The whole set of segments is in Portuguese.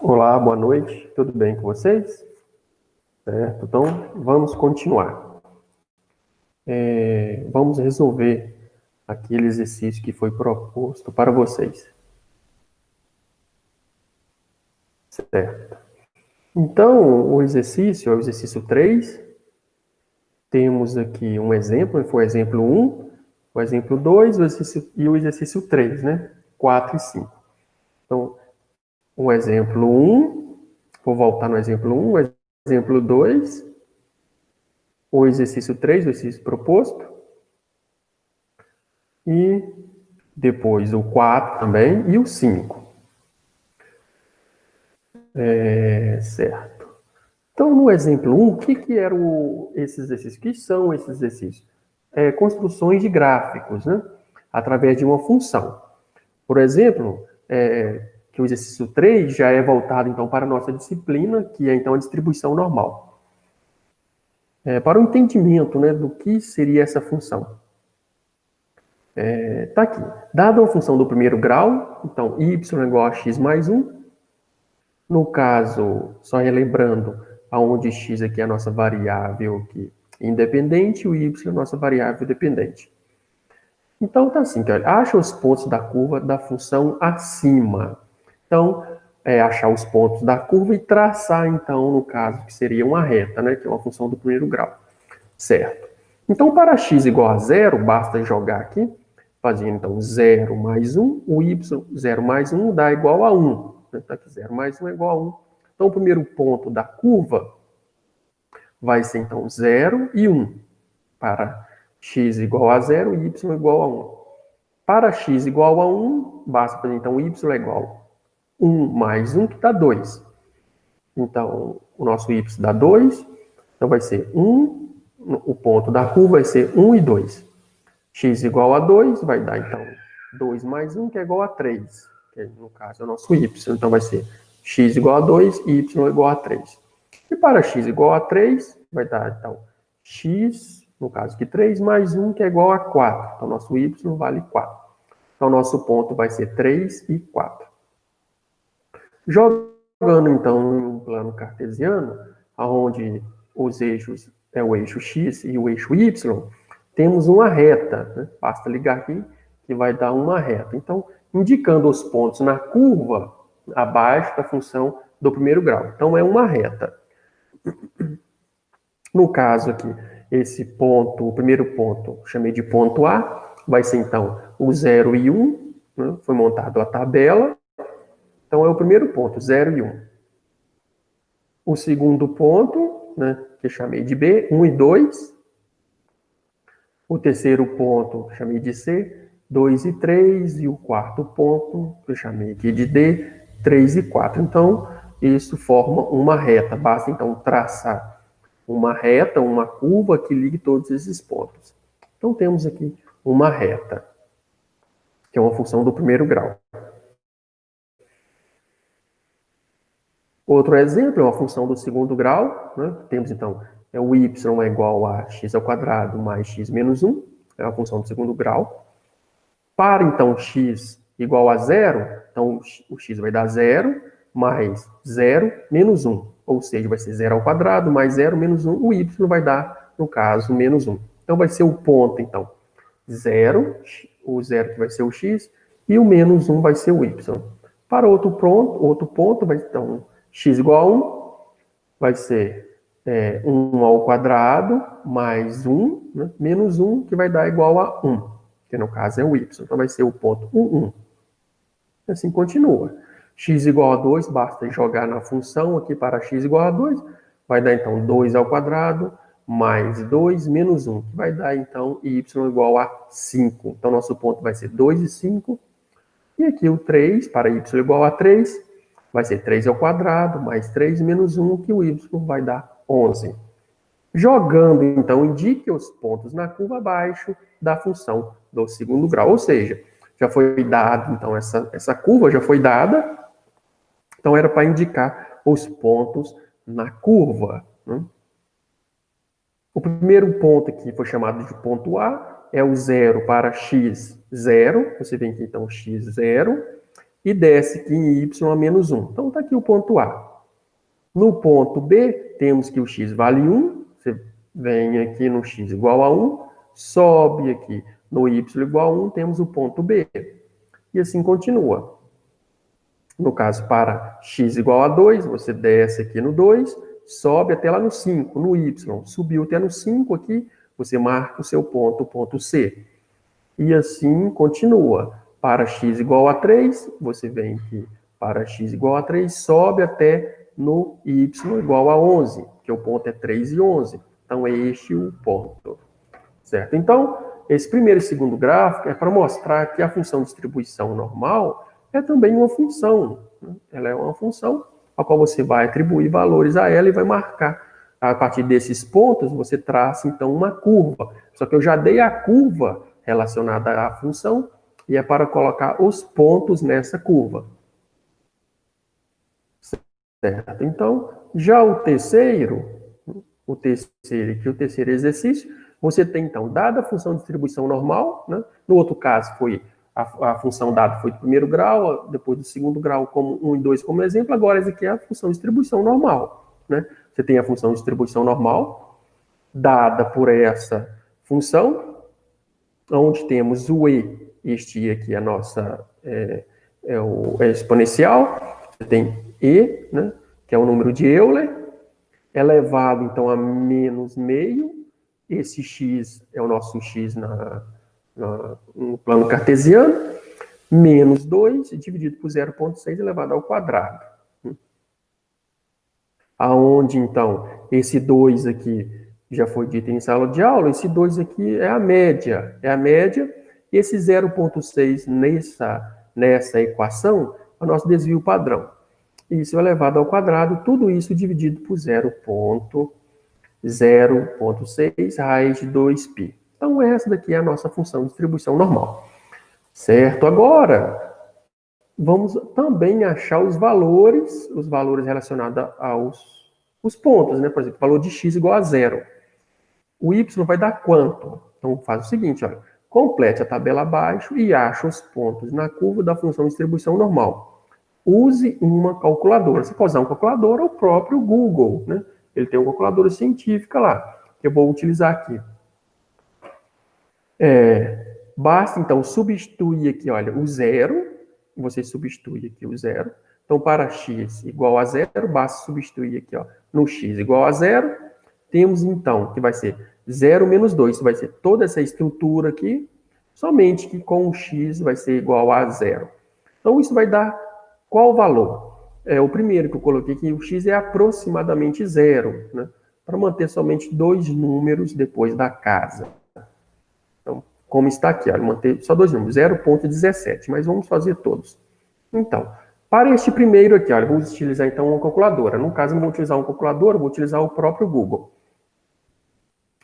Olá, boa noite. Tudo bem com vocês? Certo? Então, vamos continuar. Vamos resolver aquele exercício que foi proposto para vocês. Certo? Então, o exercício é o exercício 3. Temos aqui um exemplo, foi o exemplo 1, o exemplo 2 e o exercício 3, né? 4 e 5. Então, o exemplo 1, vou voltar no exemplo 1, o exemplo 2, o exercício 3, o exercício proposto, e depois o 4 também e o 5. Certo. Então, no exemplo 1, o que eram esses exercícios? O que são esses exercícios? Construções de gráficos, né? Através de uma função. Por exemplo, que o exercício 3 já é voltado, então, para a nossa disciplina, que é, então, a distribuição normal. Para o entendimento, né, do que seria essa função. Tá aqui. Dada a função do primeiro grau, então, y é igual a x mais 1. No caso, só relembrando, aonde x aqui é a nossa variável aqui independente, o y é a nossa variável dependente. Então, tá assim, olha, acha os pontos da curva da função acima. Então, achar os pontos da curva e traçar, então, no caso, que seria uma reta, né, que é uma função do primeiro grau. Certo. Então, para x igual a zero, basta jogar aqui, fazendo, então, 0 mais 1, o y, 0 mais 1 dá igual a 1. Então, aqui 0 mais 1 é igual a 1. Então, o primeiro ponto da curva vai ser, então, 0 e 1. Para x igual a 0, y igual a 1. Para x igual a 1, basta fazer, então, y é igual a 1 mais 1, que dá 2. Então, o nosso y dá 2. Então, vai ser 1, o ponto da curva vai ser 1 e 2. X igual a 2, vai dar, então, 2 mais 1, que é igual a 3. Que, no caso, é o nosso y. Então, vai ser x igual a 2 e y igual a 3. E para x igual a 3, vai dar, então, x, no caso aqui, 3 mais 1, que é igual a 4. Então, nosso y vale 4. Então, nosso ponto vai ser 3 e 4. Jogando, então, em um plano cartesiano, onde os eixos é o eixo x e o eixo y, temos uma reta, né? Basta ligar aqui que vai dar uma reta. Então, indicando os pontos na curva abaixo da função do primeiro grau. Então, é uma reta. No caso aqui, esse ponto, o primeiro ponto, chamei de ponto A, vai ser então o 0 e 1, né? Foi montado a tabela. Então, é o primeiro ponto, 0 e 1. O segundo ponto, né, que eu chamei de B, 1 e 2. O terceiro ponto, chamei de C, 2 e 3. E o quarto ponto, que eu chamei aqui de D, 3 e 4. Então, isso forma uma reta. Basta, então, traçar uma reta, uma curva que ligue todos esses pontos. Então, temos aqui uma reta, que é uma função do primeiro grau. Outro exemplo é uma função do segundo grau, né? Temos, então, o y é igual a x ao quadrado mais x menos 1, é uma função do segundo grau. Para, então, x igual a 0, então, o x vai dar 0, mais 0 menos 1, ou seja, vai ser 0 ao quadrado mais 0 menos 1, o y vai dar, no caso, menos 1. Então, vai ser o ponto, então, 0, o 0 que vai ser o x, e o menos 1 vai ser o y. Para outro ponto vai, então, x igual a 1, vai ser 1 ao quadrado mais 1, né, menos 1, que vai dar igual a 1, que no caso é o y. Então, vai ser o ponto 1, 1. Assim continua. X igual a 2, basta jogar na função aqui para x igual a 2, vai dar, então, 2 ao quadrado mais 2 menos 1, que vai dar, então, y igual a 5. Então, nosso ponto vai ser 2 e 5. E aqui o 3, para y igual a 3, vai ser 3 ao quadrado, mais 3 menos 1, que o y vai dar 11. Jogando, então, indique os pontos na curva abaixo da função do segundo grau. Ou seja, já foi dado, então, essa curva já foi dada, então era para indicar os pontos na curva, né? O primeiro ponto aqui foi chamado de ponto A, é o 0 para x, 0. Você vem aqui, então, x, 0. e desce aqui em y a menos 1. Então, está aqui o ponto A. No ponto B, temos que o x vale 1. Você vem aqui no x igual a 1, sobe aqui no y igual a 1, temos o ponto B. E assim continua. No caso, para x igual a 2, você desce aqui no 2, sobe até lá no 5, no y. Subiu até no 5 aqui, você marca o seu ponto, o ponto C. E assim continua. Para x igual a 3, você vem aqui para x igual a 3, sobe até no y igual a 11, que o ponto é 3 e 11. Então, é este o ponto. Certo? Então, esse primeiro e segundo gráfico é para mostrar que a função de distribuição normal é também uma função. Né? Ela é uma função a qual você vai atribuir valores a ela e vai marcar. A partir desses pontos, você traça, então, uma curva. Só que eu já dei a curva relacionada à função e é para colocar os pontos nessa curva. Certo? Então, já o terceiro exercício, você tem, então, dada a função de distribuição normal, né? No outro caso, foi a função dada foi do primeiro grau, depois do segundo grau, como 1 e 2 como exemplo, agora essa aqui é a função de distribuição normal, né? Você tem a função de distribuição normal, dada por essa função, onde temos o e, este aqui é a nossa exponencial, você tem e, né, que é o número de Euler, elevado, então, a menos meio. Esse x é o nosso x no plano cartesiano. Menos 2 dividido por 0,6 elevado ao quadrado. Aonde, então, esse 2 aqui já foi dito em sala de aula, esse 2 aqui é a média. É a média. E esse 0,6 nessa equação é o nosso desvio padrão. Isso elevado ao quadrado, tudo isso dividido por 0,6 raiz de 2π. Então, essa daqui é a nossa função de distribuição normal. Certo? Agora, vamos também achar os valores relacionados aos pontos, né? Por exemplo, o valor de x igual a 0. O y vai dar quanto? Então, faz o seguinte, olha, complete a tabela abaixo e acha os pontos na curva da função de distribuição normal. Use uma calculadora. Você pode usar uma calculadora ou o próprio Google, né? Ele tem uma calculadora científica lá, que eu vou utilizar aqui. Basta, então, substituir aqui, olha, o 0. Você substitui aqui o 0. Então, para x igual a 0, basta substituir aqui, ó, no x igual a 0. Temos, então, que vai ser 0 menos 2. Isso vai ser toda essa estrutura aqui, somente que com o x vai ser igual a 0. Então, isso vai dar qual valor? O primeiro que eu coloquei aqui, o x é aproximadamente 0, né? Para manter somente 2 números depois da casa. Então, como está aqui, olha, manter só 2 números, 0,17, mas vamos fazer todos. Então, para este primeiro aqui, olha, vamos utilizar então uma calculadora. No caso, eu não vou utilizar uma calculadora, vou utilizar o próprio Google.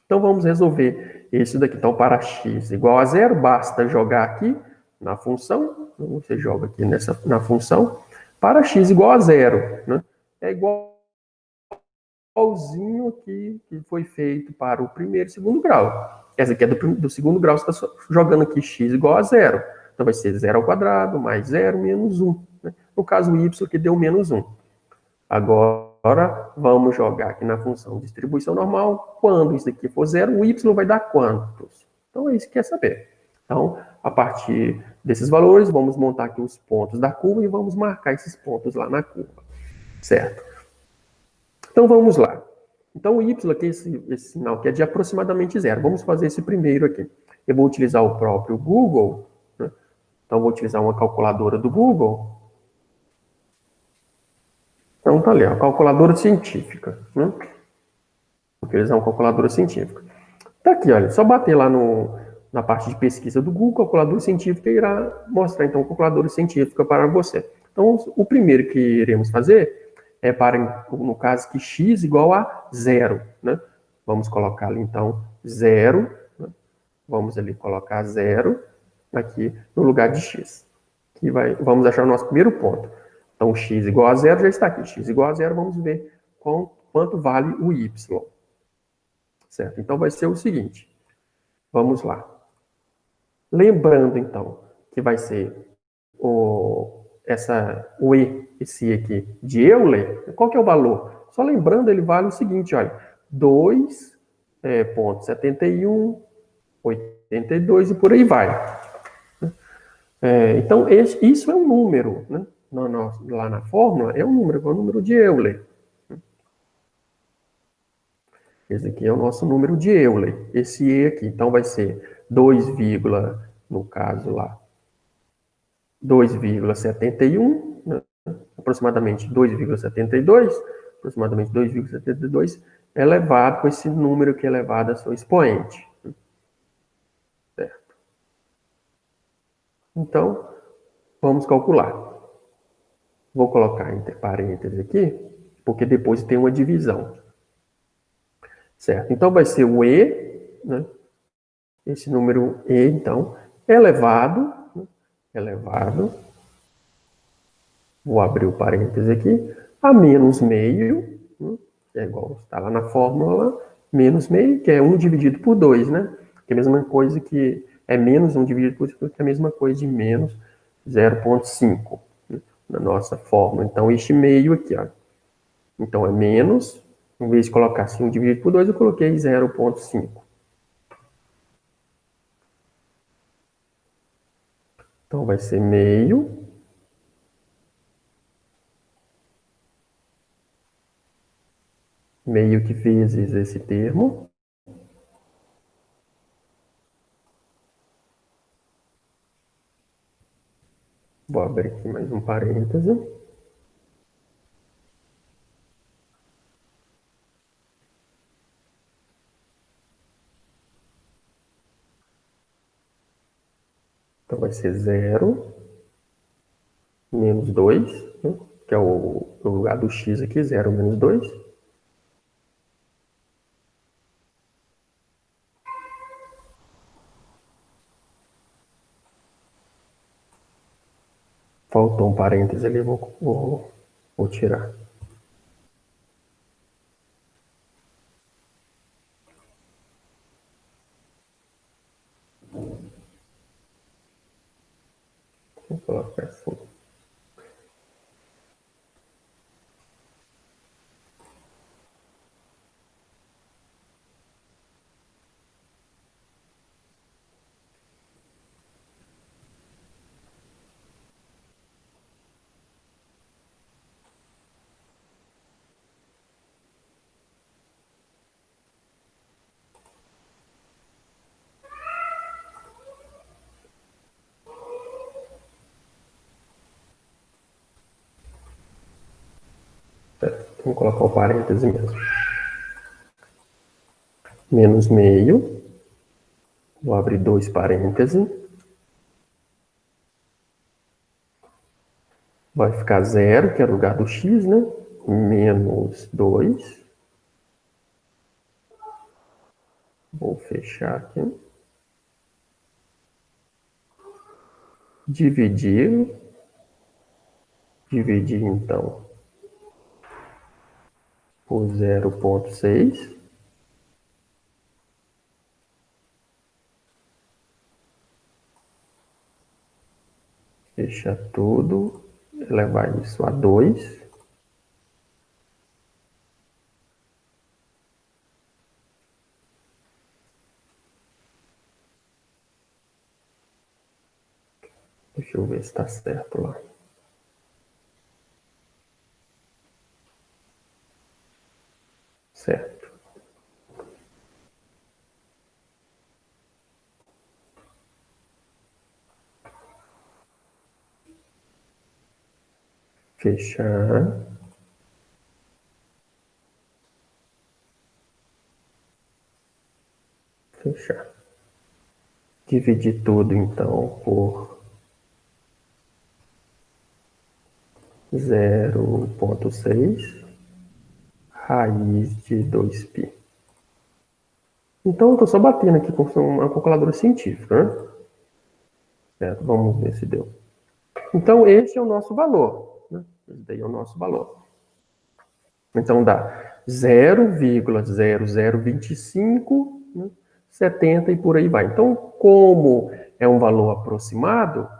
Então, vamos resolver esse daqui. Então, para x igual a 0, basta jogar aqui na função. Você joga aqui na função. Para x igual a 0, né? É igualzinho aqui que foi feito para o primeiro e segundo grau. Essa aqui é do segundo grau, você está jogando aqui x igual a 0. Então, vai ser 0 ao quadrado mais 0 menos 1. Né? No caso, o y que deu menos 1. Agora, vamos jogar aqui na função de distribuição normal. Quando isso aqui for 0, o y vai dar quantos? Então, é isso que quer saber. Então, a partir desses valores, vamos montar aqui os pontos da curva e vamos marcar esses pontos lá na curva. Certo? Então, vamos lá. Então, o y aqui, esse sinal aqui é de aproximadamente 0. Vamos fazer esse primeiro aqui. Eu vou utilizar o próprio Google, né? Então, vou utilizar uma calculadora do Google. Então, tá ali, a calculadora científica, né? Vou utilizar uma calculadora científica. Tá aqui, olha, só bater lá na parte de pesquisa do Google, calculadora científica irá mostrar, então, a calculadora científica para você. Então, o primeiro que iremos fazer é para, no caso, que x igual a 0, né? Vamos colocar ali, então, 0, né? Vamos ali colocar 0 aqui no lugar de x. Vamos achar o nosso primeiro ponto. Então, x igual a 0 já está aqui. X igual a 0, vamos ver quanto vale o y. Certo? Então, vai ser o seguinte. Vamos lá. Lembrando, então, que vai ser o E, esse E aqui, de Euler, qual que é o valor? Só lembrando, ele vale o seguinte, olha, 2,71, 82 e por aí vai. Então, isso é um número, né? Lá na fórmula, é um número de Euler. Esse aqui é o nosso número de Euler, esse E aqui. Então, vai ser 2, no caso lá, 2,71, né? Aproximadamente 2,72, aproximadamente 2,72, elevado com esse número que é elevado a seu expoente. Certo? Então, vamos calcular. Vou colocar entre parênteses aqui, porque depois tem uma divisão. Certo? Então, vai ser o E, né? Esse número E, então, elevado, né? Elevado, vou abrir o parênteses aqui, a menos meio, né? Que é igual, está lá na fórmula, menos meio, que é 1 dividido por 2, né? Que é a mesma coisa que é menos 1 dividido por 2, que é a mesma coisa de menos 0,5, né? Na nossa fórmula. Então, este meio aqui, ó. Então, é menos, em vez de colocar assim 1 dividido por 2, eu coloquei 0,5. Então, vai ser meio que vezes esse termo. Vou abrir aqui mais um parêntese. Então, vai ser 0 menos 2, né? Que é o lugar do x aqui, 0 menos 2. Faltou um parêntese ali, vou tirar. Vou colocar assim. Vamos colocar o parêntese mesmo. Menos meio. Vou abrir 2 parênteses. Vai ficar 0, que é o lugar do x, né? Menos 2. Vou fechar aqui. Dividir então por 0,6. Fechar tudo, elevar isso a 2. Deixa eu ver se está certo lá. Certo. Fechar. Fechar. Dividir tudo, então, por 0,6 raiz de 2π. Então, eu estou só batendo aqui com uma calculadora científica, né? Certo, vamos ver se deu. Então, esse é o nosso valor, né? Esse daí é o nosso valor. Então, dá 0,0025, né? 70 e por aí vai. Então, como é um valor aproximado,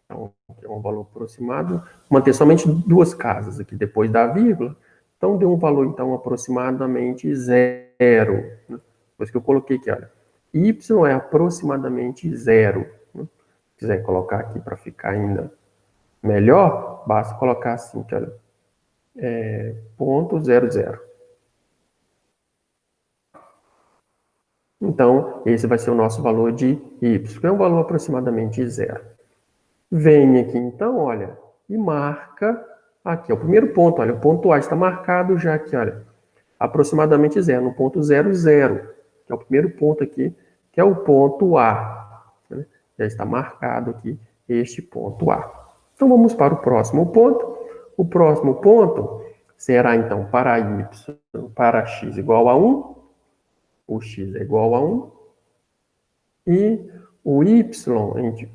então, é um valor aproximado, manter somente duas casas aqui depois da vírgula, então deu um valor, então, aproximadamente zero. Né? Por isso que eu coloquei aqui, olha, y é aproximadamente zero. Né? Se quiser colocar aqui para ficar ainda melhor, basta colocar assim, que olha, 0,00. Então, esse vai ser o nosso valor de y, que é um valor aproximadamente zero. Vem aqui, então, olha, e marca aqui, o primeiro ponto, olha, o ponto A está marcado já aqui, olha, aproximadamente zero, no ponto 00, que é o primeiro ponto aqui, que é o ponto A. Né? Já está marcado aqui este ponto A. Então, vamos para o próximo ponto. O próximo ponto será, então, para y, para x igual a 1, o x é igual a 1, e o y,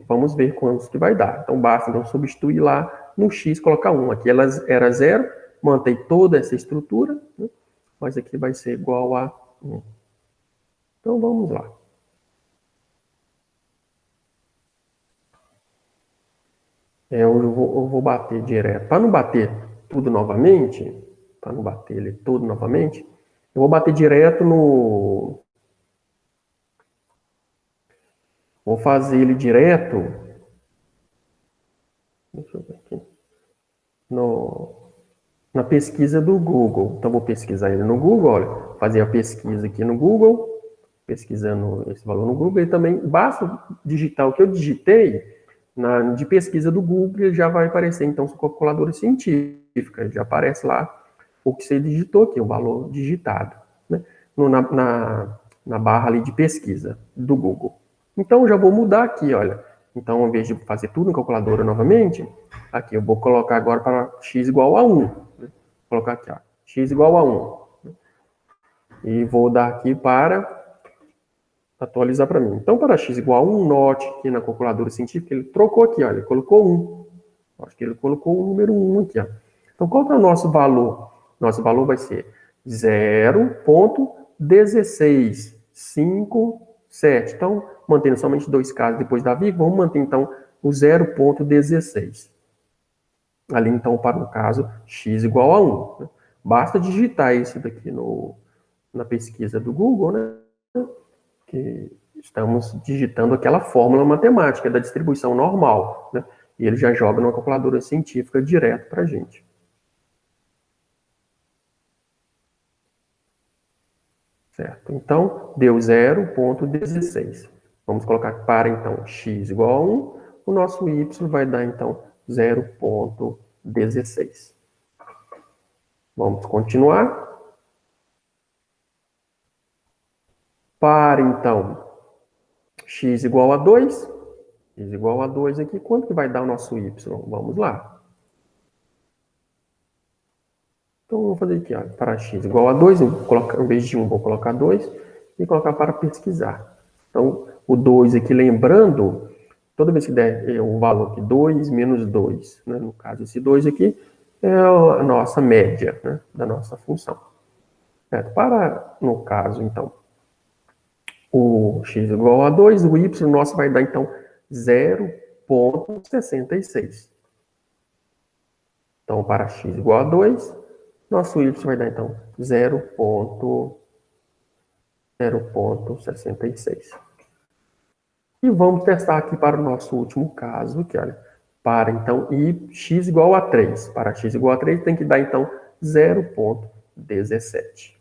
vamos ver quantos que vai dar. Então, basta então, substituir lá no x, colocar 1. Aqui ela era 0, mantém toda essa estrutura, né? Mas aqui vai ser igual a 1. Então, vamos lá. Eu vou bater direto. Para não bater tudo novamente, para não bater ele todo novamente, eu vou bater direto no... Vou fazer ele direto... Deixa eu ver aqui. Na pesquisa do Google. Então, vou pesquisar ele no Google, olha, fazer a pesquisa aqui no Google, pesquisando esse valor no Google, e também basta digitar o que eu digitei de pesquisa do Google, e já vai aparecer, então, sua calculadora científica, já aparece lá o que você digitou aqui, o valor digitado, né? Na barra ali de pesquisa do Google. Então, já vou mudar aqui, olha. Então, ao invés de fazer tudo em calculadora novamente, aqui eu vou colocar agora para x igual a 1. Né? Vou colocar aqui, ó, x igual a 1. Né? E vou dar aqui para atualizar para mim. Então, para x igual a 1, note que na calculadora científica ele trocou aqui, ó, ele colocou 1. Acho que ele colocou o número 1 aqui. Ó. Então, qual que é o nosso valor? Nosso valor vai ser 0,1657. Então, mantendo somente dois casos depois da vírgula, vamos manter, então, o 0,16. Ali, então, para o caso, x igual a 1. Né? Basta digitar isso daqui na pesquisa do Google, né? Que estamos digitando aquela fórmula matemática da distribuição normal, né? E ele já joga numa calculadora científica direto para a gente. Certo? Então, deu 0,16. Vamos colocar para, então, x igual a 1. O nosso y vai dar, então, 0,16. Vamos continuar. Para, então, x igual a 2. X igual a 2 aqui. Quanto que vai dar o nosso y? Vamos lá. Então, vou fazer aqui, ó, para x igual a 2, em vez de 1, vou colocar 2 e colocar para pesquisar. Então, o 2 aqui, lembrando, toda vez que der o valor aqui, 2 menos 2, né? No caso, esse 2 aqui é a nossa média, né, da nossa função. Certo? Para, no caso, então, o x igual a 2, o y nosso vai dar, então, 0,66. Então, para x igual a 2, nosso y vai dar, então, 0,66. E vamos testar aqui para o nosso último caso, que olha, para, então, x igual a 3. Para x igual a 3, tem que dar, então, 0,17.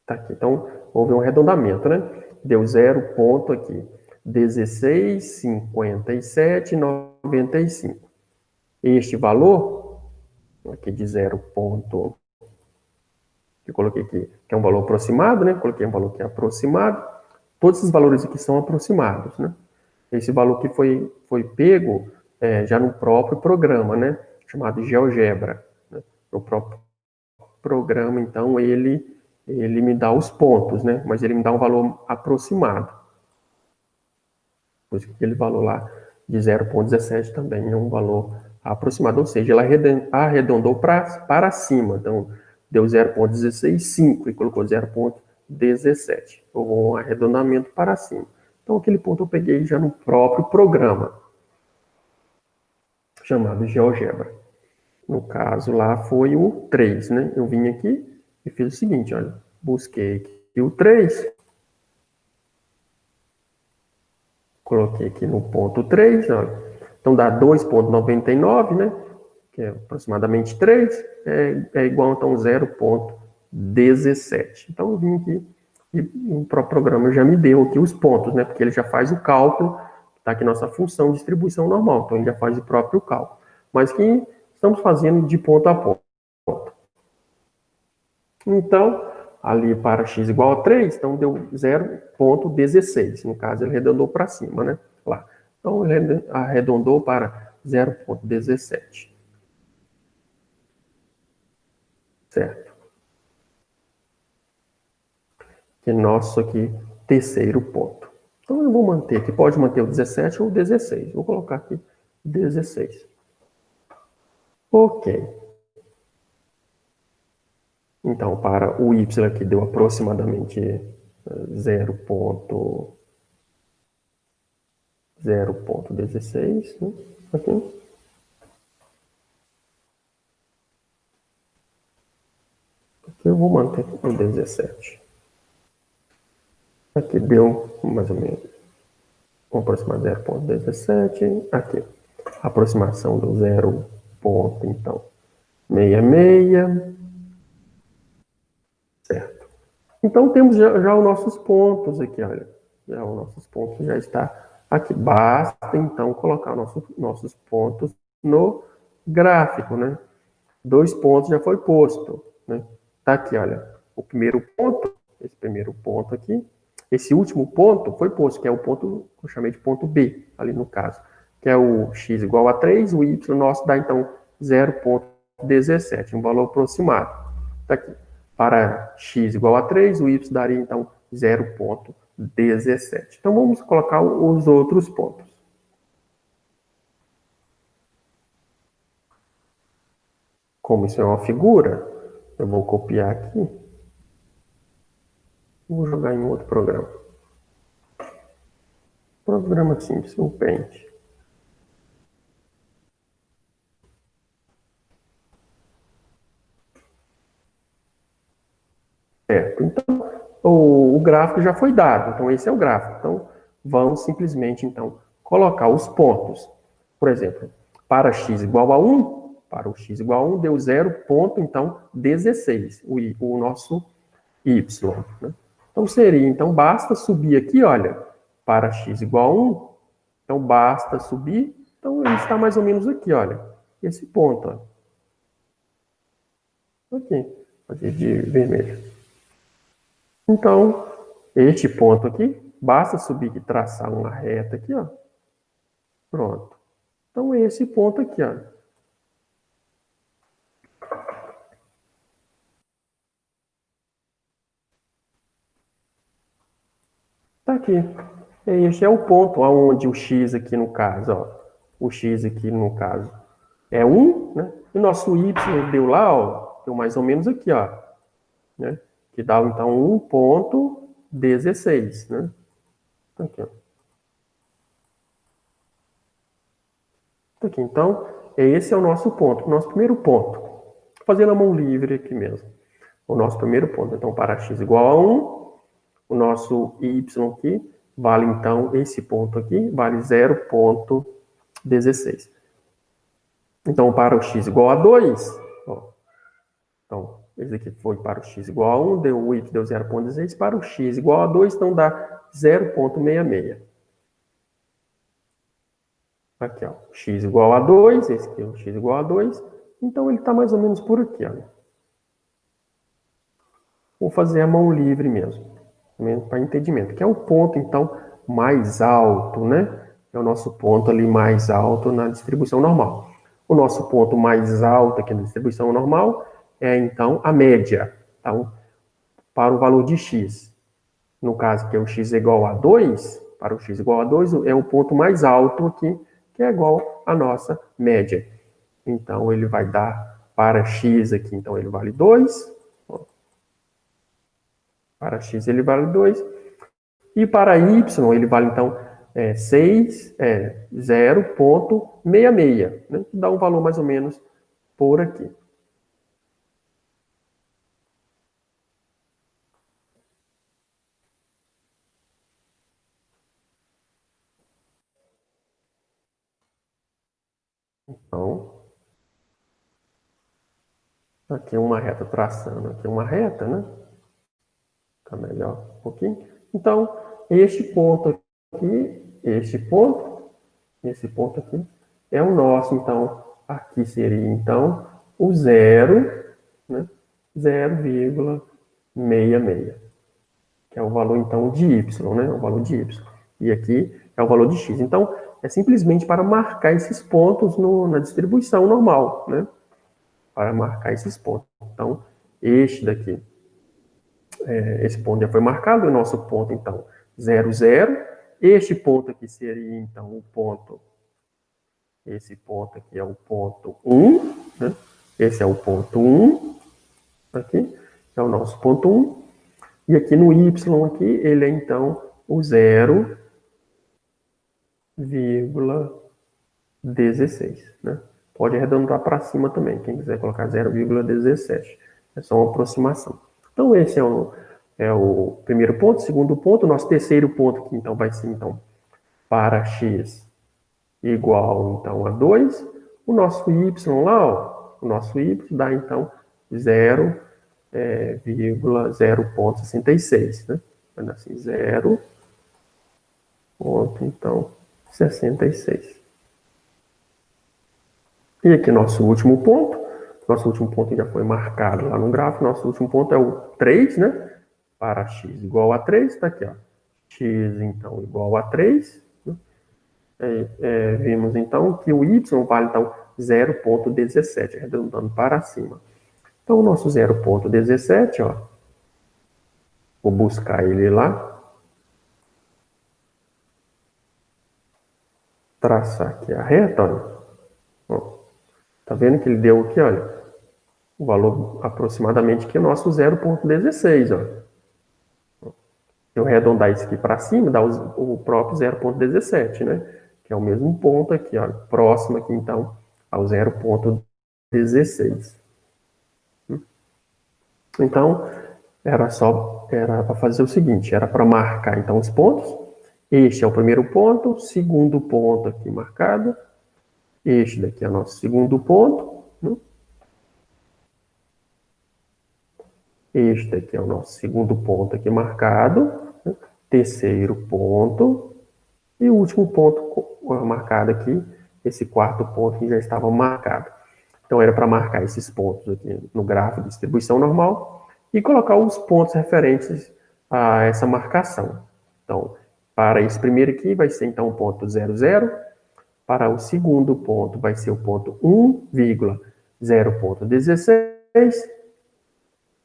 Tá aqui. Então, houve um arredondamento, né? Deu 0 ponto aqui. 16,57,95. Este valor, aqui de 0 ponto, que eu coloquei aqui, que é um valor aproximado, né? Coloquei um valor que é aproximado. Todos esses valores aqui são aproximados, né? Esse valor que foi pego já no próprio programa, né? Chamado GeoGebra. Né? O próprio programa, então, ele me dá os pontos, né? Mas ele me dá um valor aproximado. Por isso que aquele valor lá de 0,17 também é um valor aproximada, ou seja, ela arredondou para cima. Então, deu 0,165 e colocou 0,17. Ou um arredondamento para cima. Então, aquele ponto eu peguei já no próprio programa, chamado GeoGebra. No caso lá foi o 3, né? Eu vim aqui e fiz o seguinte, olha, busquei aqui o 3, coloquei aqui no ponto 3, olha, então dá 2,99, né? Que é aproximadamente 3, é igual então 0,17. Então eu vim aqui e o próprio programa já me deu aqui os pontos, né? Porque ele já faz o cálculo, tá aqui nossa função de distribuição normal, então ele já faz o próprio cálculo. Mas que estamos fazendo de ponto a ponto. Então, ali para x igual a 3, então deu 0,16. No caso, ele arredondou para cima, né? Lá. Então, ele arredondou para 0,17. Certo? Que é nosso aqui terceiro ponto. Então, eu vou manter aqui, pode manter o 17 ou o 16. Vou colocar aqui 16. Ok. Então, para o y aqui deu aproximadamente 0,16, né? Aqui. Aqui eu vou manter o 17. Aqui deu mais ou menos aproximar 0,17. Aqui, aproximação do 0, então, 66. Certo. Então, temos já os nossos pontos aqui, olha. Já os nossos pontos já está aqui. Basta, então, colocar nossos pontos no gráfico, né? 2 pontos já foi posto, né? Tá aqui, olha. O primeiro ponto, esse primeiro ponto aqui, esse último ponto foi posto, que é o ponto que eu chamei de ponto B, ali no caso, que é o x igual a 3, o y nosso dá, então, 0,17, um valor aproximado. Tá aqui. Para x igual a 3, o y daria, então, 0,17. Então, vamos colocar os outros pontos. Como isso é uma figura, eu vou copiar aqui. Vou jogar em outro programa. Programa simples, o Paint. Certo. Então, o gráfico já foi dado. Então, esse é o gráfico. Então, vamos simplesmente, então, colocar os pontos. Por exemplo, para x igual a 1, para o x igual a 1, deu 0,16, o nosso y. Né? Então, seria, então, basta subir aqui, olha, para x igual a 1, então, basta subir, então, ele está mais ou menos aqui, olha, esse ponto, ó. Aqui, fazer de vermelho. Então, este ponto aqui, basta subir e traçar uma reta aqui, ó. Pronto. Então, esse ponto aqui, ó. Tá aqui. Este é o ponto onde o x aqui no caso, ó. O x aqui no caso é 1, né? E o nosso y deu lá, ó, deu mais ou menos aqui, ó. Né? Que dá, então, 1,16, né? Aqui, ó. Aqui, então, esse é o nosso ponto, o nosso primeiro ponto. Fazendo a mão livre aqui mesmo. O nosso primeiro ponto. Então, para x igual a 1, o nosso y aqui vale, então, esse ponto aqui, vale 0,16. Então, para o x igual a 2, ó, então, esse aqui foi para o x igual a 1, o y deu 0,16. Para o x igual a 2, então dá 0,66. Aqui, ó, x igual a 2, esse aqui é o x igual a 2. Então, ele está mais ou menos por aqui, ó. Vou fazer a mão livre mesmo, para entendimento, que é o ponto, então, mais alto, né? É o nosso ponto ali mais alto na distribuição normal. O nosso ponto mais alto aqui na distribuição normal é, então, a média. Então, para o valor de x, no caso que é o x igual a 2, para o x igual a 2, é o ponto mais alto aqui, que é igual à nossa média. Então, ele vai dar para x aqui, então ele vale 2. Para x ele vale 2. E para y ele vale, então, 0,66, né? Dá um valor mais ou menos por aqui. Então, aqui uma reta traçando, aqui uma reta, né? Fica melhor um pouquinho. Então, este ponto aqui, esse ponto aqui, é o nosso, então, aqui seria, então, o zero, né? 0,66, que é o valor, então, de y, né? O valor de y. E aqui é o valor de x. Então, é simplesmente para marcar esses pontos na distribuição normal, né? Para marcar esses pontos. Então, este daqui, esse ponto já foi marcado, o nosso ponto, então, 0, 0. Este ponto aqui seria, então, o ponto, esse ponto aqui é o ponto 1, né? Esse é o ponto 1, aqui, é o nosso ponto 1. E aqui no y, aqui, ele é, então, o 0,16, né? Pode arredondar para cima também, quem quiser colocar 0,17. É só uma aproximação. Então, esse é o primeiro ponto. Segundo ponto, nosso terceiro ponto aqui, então, vai ser, então, para x igual, então, a 2. O nosso y lá, ó, o nosso y dá, então, 0,0,66, né? Vai dar assim, 0, então, 66. E aqui nosso último ponto. Nosso último ponto já foi marcado lá no gráfico. Nosso último ponto é o 3, né? Para x igual a 3, está aqui, ó. X, então, igual a 3. Né? Vimos, então, que o y vale, então, 0,17, arredondando para cima. Então, o nosso 0,17, ó, vou buscar ele lá. Traçar aqui a reta, olha. Ó, tá vendo que ele deu aqui, olha, o valor aproximadamente que é o nosso 0,16, ó. Eu arredondar isso aqui para cima, dá o próprio 0,17, né? Que é o mesmo ponto aqui, ó, próximo aqui, então, ao 0,16. Então, era para fazer o seguinte, era para marcar, então, os pontos. Este é o primeiro ponto, segundo ponto aqui marcado. Este daqui é o nosso segundo ponto, né? Este aqui é o nosso segundo ponto aqui marcado, né? Terceiro ponto, e o último ponto marcado aqui, esse quarto ponto que já estava marcado. Então, era para marcar esses pontos aqui no gráfico de distribuição normal e colocar os pontos referentes a essa marcação. Então, para esse primeiro aqui, vai ser, então, o ponto 0, 0. Para o segundo ponto, vai ser o ponto 1,0,16.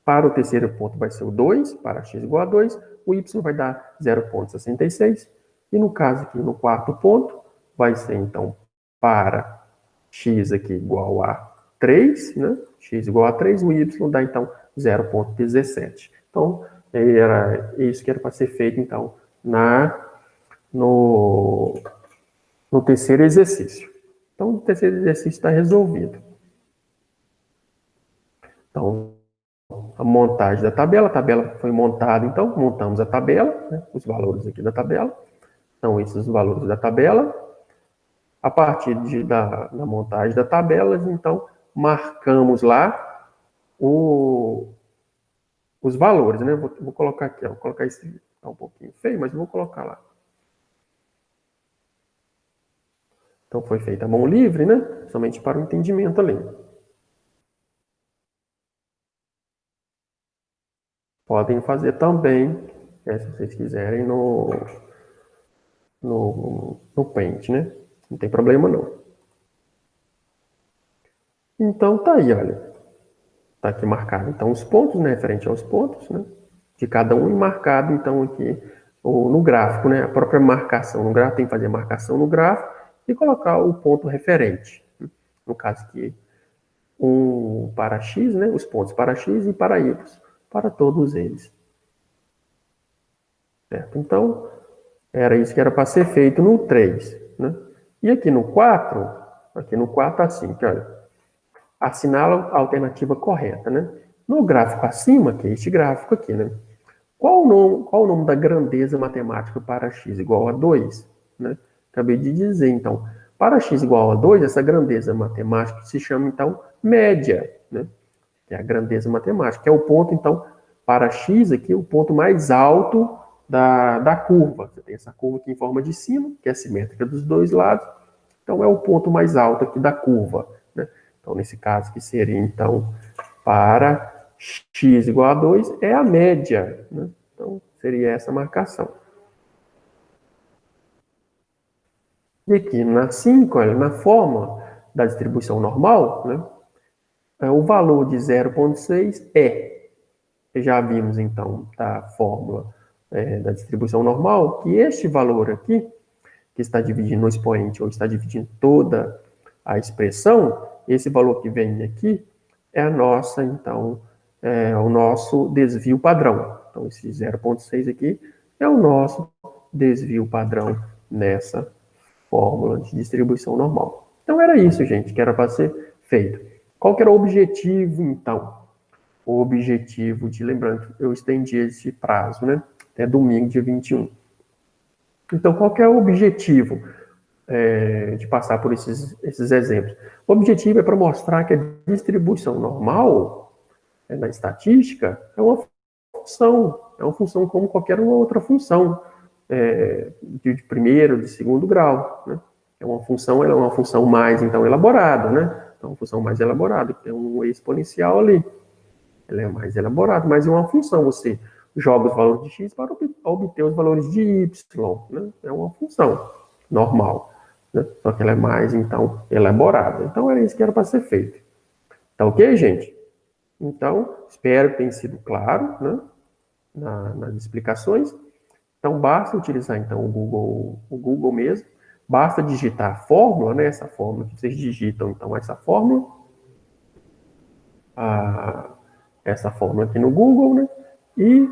Para o terceiro ponto, vai ser o 2, para x igual a 2. O y vai dar 0,66. E no caso aqui, no quarto ponto, vai ser, então, para x aqui igual a 3, né? X igual a 3, o y dá, então, 0,17. Então, era isso que era para ser feito, então, no terceiro exercício. Então, o terceiro exercício está resolvido. Então, a montagem da tabela. A tabela foi montada, então, montamos a tabela, né? Os valores aqui da tabela. Então, esses os valores da tabela. A partir da montagem da tabela, então, marcamos lá os valores, né? Vou colocar aqui, ó, vou colocar esse, tá um pouquinho feio, mas vou colocar lá. Então, foi feita a mão livre, né? Somente para o entendimento ali. Podem fazer também, se vocês quiserem, no Paint, né? Não tem problema, não. Então, tá aí, olha. Tá aqui marcado, então, os pontos, né? Referente aos pontos, né? De cada um e marcado, então, aqui no gráfico, né? A própria marcação no gráfico, tem que fazer a marcação no gráfico e colocar o ponto referente. No caso aqui, um para x, né? Os pontos para x e para y, para todos eles. Certo? Então, era isso que era para ser feito no 3, né? E aqui no 4, assim, que olha, assinala a alternativa correta, né? No gráfico acima, que é este gráfico aqui, né? Qual o nome da grandeza matemática para x igual a 2? Né? Acabei de dizer, então, para x igual a 2, essa grandeza matemática se chama, então, média, né? Que é a grandeza matemática, que é o ponto, então, para x aqui, o ponto mais alto da curva. Você tem essa curva aqui em forma de sino, que é simétrica dos dois lados, então é o ponto mais alto aqui da curva, né? Então, nesse caso, que seria, então, para x igual a 2 é a média, né? Então, seria essa marcação. E aqui na 5, olha, na forma da distribuição normal, né, o valor de 0,6 já vimos então da fórmula da distribuição normal, que este valor aqui, que está dividindo o expoente ou está dividindo toda a expressão, esse valor que vem aqui é a nossa, então, o nosso desvio padrão. Então, esse 0,6 aqui é o nosso desvio padrão nessa fórmula de distribuição normal. Então, era isso, gente, que era para ser feito. Qual que era o objetivo, então? O objetivo de, lembrando que eu estendi esse prazo, né? Até domingo, dia 21. Então, qual que é o objetivo de passar por esses exemplos? O objetivo é para mostrar que a distribuição normal, na estatística, é uma função como qualquer outra função, de primeiro, de segundo grau, né? Ela é uma função mais, então, elaborada, né? Então, uma função mais elaborada, que tem um exponencial ali. Ela é mais elaborada, mas é uma função. Você joga os valores de x para obter os valores de y, né? É uma função normal, né? Só que ela é mais, então, elaborada. Então, era isso que era para ser feito. Tá ok, gente? Então, espero que tenha sido claro, né? Nas explicações. Então, basta utilizar, então, o Google mesmo. Basta digitar a fórmula, né? Essa fórmula que vocês digitam, então, essa fórmula aqui no Google, né? E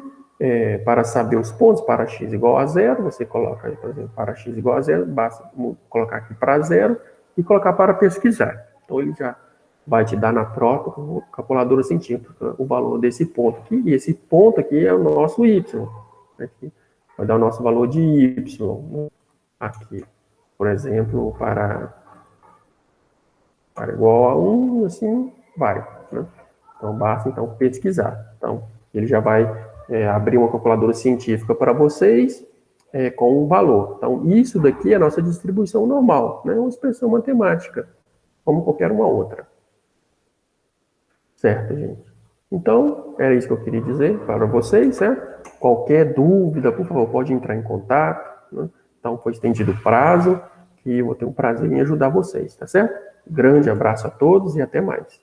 para saber os pontos para x igual a 0, você coloca aí, por exemplo, para x igual a 0, basta colocar aqui para 0 e colocar para pesquisar. Então, ele já vai te dar na própria calculadora científica o valor desse ponto aqui, e esse ponto aqui é o nosso y. Aqui vai dar o nosso valor de y, né? Aqui, por exemplo, para igual a 1, assim, vai, né? Então, basta, então, pesquisar. Então, ele já vai abrir uma calculadora científica para vocês com um valor. Então, isso daqui é a nossa distribuição normal, né? Uma expressão matemática, como qualquer uma outra. Certo, gente? Então, era isso que eu queria dizer para vocês, certo? Qualquer dúvida, por favor, pode entrar em contato, né? Então, foi estendido o prazo, que eu vou ter um prazer em ajudar vocês, tá certo? Grande abraço a todos e até mais.